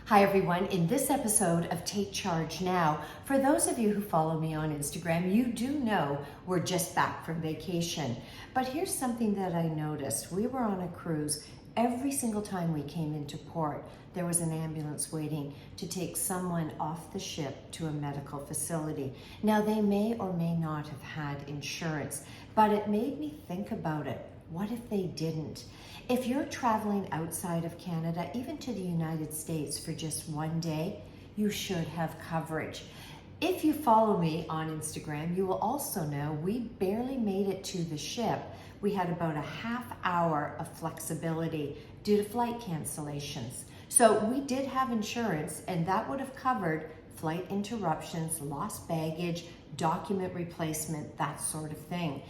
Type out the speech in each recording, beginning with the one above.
Hi everyone, in this episode of Take Charge Now, for those of you who follow me on Instagram, you do know we're just back from vacation. But here's something that I noticed. We were on a cruise. Every single time we came into port, there was an ambulance waiting to take someone off the ship to a medical facility. Now, they may or may not have had insurance, but it made me think about it. What if they didn't? If you're traveling outside of Canada, even to the United States for just one day, you should have coverage. If you follow me on Instagram, you will also know we barely made it to the ship. We had about a half hour of flexibility due to flight cancellations. So we did have insurance, and that would have covered flight interruptions, lost baggage, document replacement, that sort of thing.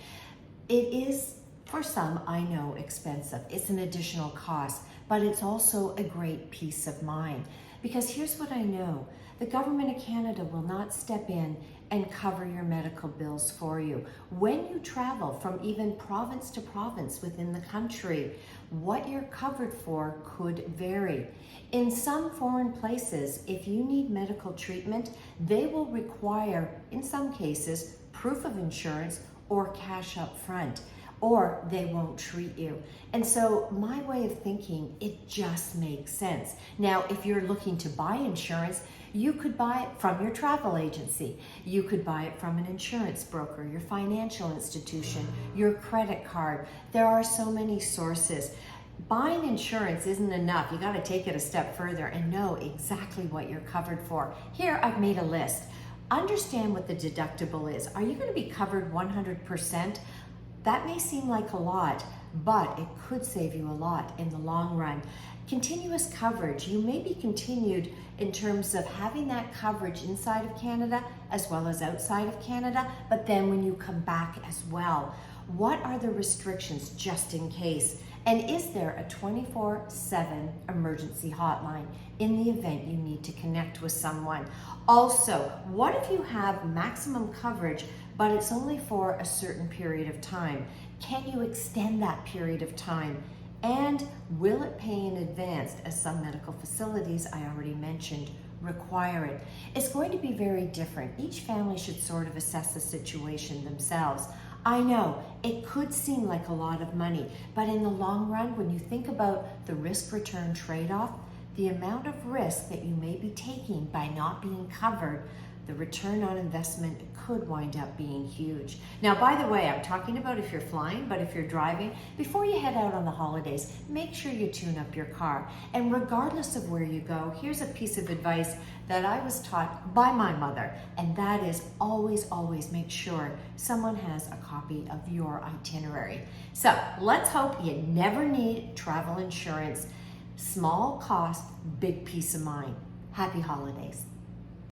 It is, for some, I know, expensive. It's an additional cost, but it's also a great peace of mind. Because here's what I know. The government of Canada will not step in and cover your medical bills for you. When you travel from even province to province within the country, what you're covered for could vary. In some foreign places, if you need medical treatment, they will require, in some cases, proof of insurance or cash up front, or they won't treat you. And so my way of thinking, it just makes sense. Now, if you're looking to buy insurance, you could buy it from your travel agency. You could buy it from an insurance broker, your financial institution, your credit card. There are so many sources. Buying insurance isn't enough. You got to take it a step further and know exactly what you're covered for. Here, I've made a list. Understand what the deductible is. Are you going to be covered 100%? That may seem like a lot, but it could save you a lot in the long run. Continuous coverage. You may be continued in terms of having that coverage inside of Canada as well as outside of Canada, but then when you come back as well, what are the restrictions just in case? And is there a 24/7 emergency hotline in the event you need to connect with someone? Also, what if you have maximum coverage, but it's only for a certain period of time? Can you extend that period of time? And will it pay in advance, as some medical facilities I already mentioned require it? It's going to be very different. Each family should sort of assess the situation themselves. I know it could seem like a lot of money, but in the long run, when you think about the risk-return trade-off, the amount of risk that you may be taking by not being covered, the return on investment could wind up being huge. Now, by the way, I'm talking about if you're flying, but if you're driving, before you head out on the holidays, make sure you tune up your car. And regardless of where you go, here's a piece of advice that I was taught by my mother, and that is always, always make sure someone has a copy of your itinerary. So let's hope you never need travel insurance. Small cost, big peace of mind. Happy holidays.